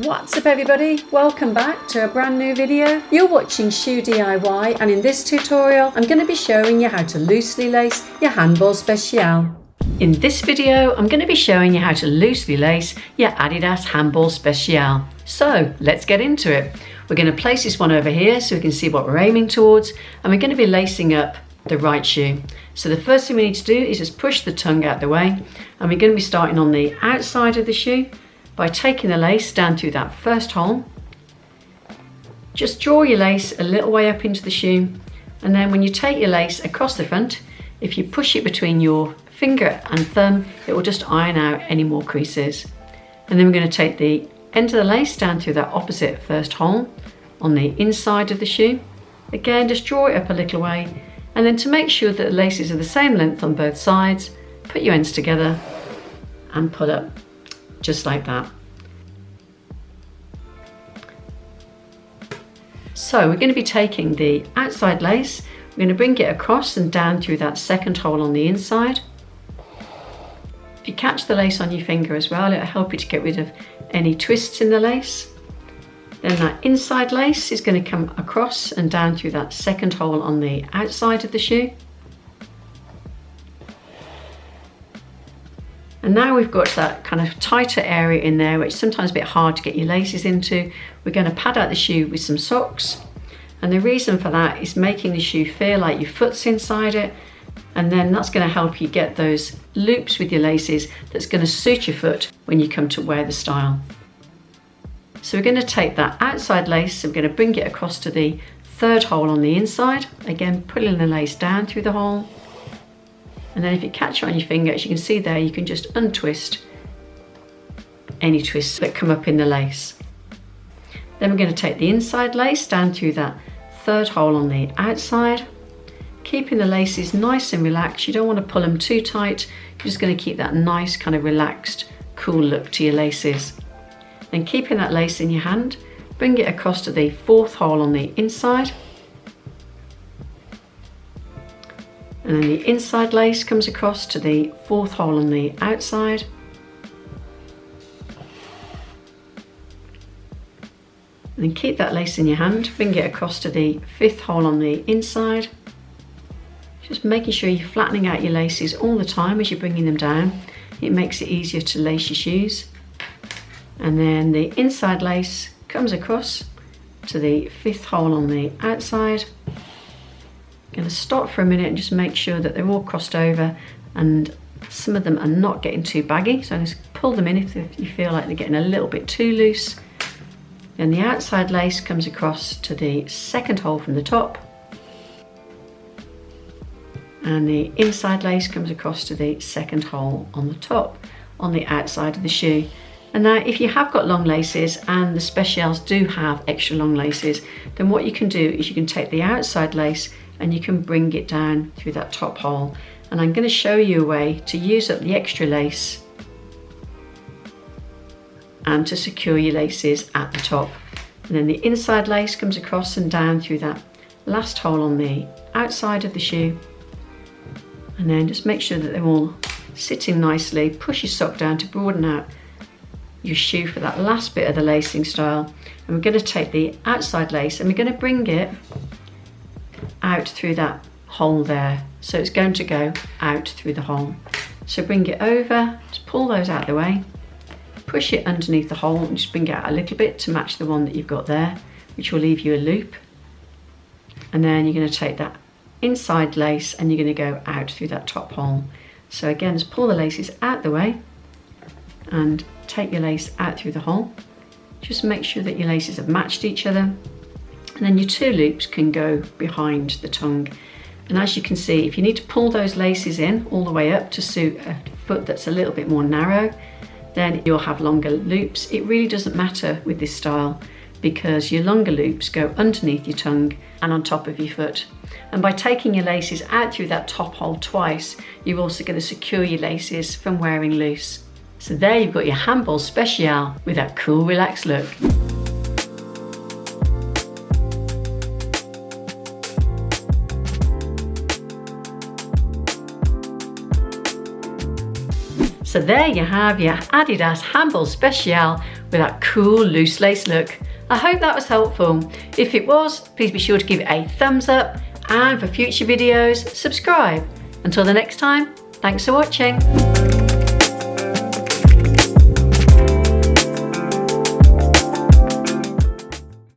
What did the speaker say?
What's up everybody, welcome back to a brand new video. You're watching ShoeDIY, and in this tutorial I'm going to be showing you how to loosely lace your Handball Spezial. In this video I'm going to be showing you how to loosely lace your Adidas Handball Spezial. So let's get into it. We're going to place this one over here so we can see what we're aiming towards, and we're going to be lacing up the right shoe. So the first thing we need to do is just push the tongue out the way, and we're going to be starting on the outside of the shoe by taking the lace down through that first hole. Just draw your lace a little way up into the shoe, and then when you take your lace across the front, if you push it between your finger and thumb, it will just iron out any more creases. And then we're going to take the end of the lace down through that opposite first hole on the inside of the shoe. Again, just draw it up a little way, and then to make sure that the laces are the same length on both sides, put your ends together and pull up. Just like that. So we're going to be taking the outside lace, we're going to bring it across and down through that second hole on the inside. If you catch the lace on your finger as well, it'll help you to get rid of any twists in the lace. Then that inside lace is going to come across and down through that second hole on the outside of the shoe. And now we've got that kind of tighter area in there, which is sometimes a bit hard to get your laces into. We're going to pad out the shoe with some socks. And the reason for that is making the shoe feel like your foot's inside it. And then that's going to help you get those loops with your laces that's going to suit your foot when you come to wear the style. So we're going to take that outside lace and we're going to bring it across to the third hole on the inside. Again, pulling the lace down through the hole. And then if you catch it on your finger, as you can see there, you can just untwist any twists that come up in the lace. Then we're going to take the inside lace down through that third hole on the outside, keeping the laces nice and relaxed. You don't want to pull them too tight. You're just going to keep that nice kind of relaxed, cool look to your laces. Then keeping that lace in your hand, bring it across to the fourth hole on the inside. And then the inside lace comes across to the fourth hole on the outside. And then keep that lace in your hand, bring it across to the fifth hole on the inside. Just making sure you're flattening out your laces all the time as you're bringing them down. It makes it easier to lace your shoes. And then the inside lace comes across to the fifth hole on the outside. Going to stop for a minute and just make sure that they're all crossed over and some of them are not getting too baggy. So just pull them in if you feel like they're getting a little bit too loose. Then the outside lace comes across to the second hole from the top. And the inside lace comes across to the second hole on the top on the outside of the shoe. And now if you have got long laces, and the Spezials do have extra long laces, then what you can do is you can take the outside lace and you can bring it down through that top hole. And I'm going to show you a way to use up the extra lace and to secure your laces at the top. And then the inside lace comes across and down through that last hole on the outside of the shoe. And then just make sure that they're all sitting nicely. Push your sock down to broaden out your shoe for that last bit of the lacing style. And we're going to take the outside lace and we're going to bring it out through that hole there. So it's going to go out through the hole. So bring it over, just pull those out of the way, push it underneath the hole and just bring it out a little bit to match the one that you've got there, which will leave you a loop. And then you're going to take that inside lace and you're going to go out through that top hole. So again, just pull the laces out the way and take your lace out through the hole. Just make sure that your laces have matched each other. And then your two loops can go behind the tongue. And as you can see, if you need to pull those laces in all the way up to suit a foot that's a little bit more narrow, then you'll have longer loops. It really doesn't matter with this style because your longer loops go underneath your tongue and on top of your foot. And by taking your laces out through that top hole twice, you're also going to secure your laces from wearing loose. So there you've got your Handball Spezial with that cool, relaxed look. So there you have your Adidas Handball Spezial with that cool loose lace look. I hope that was helpful. If it was, please be sure to give it a thumbs up, and for future videos, subscribe. Until the next time, thanks for watching.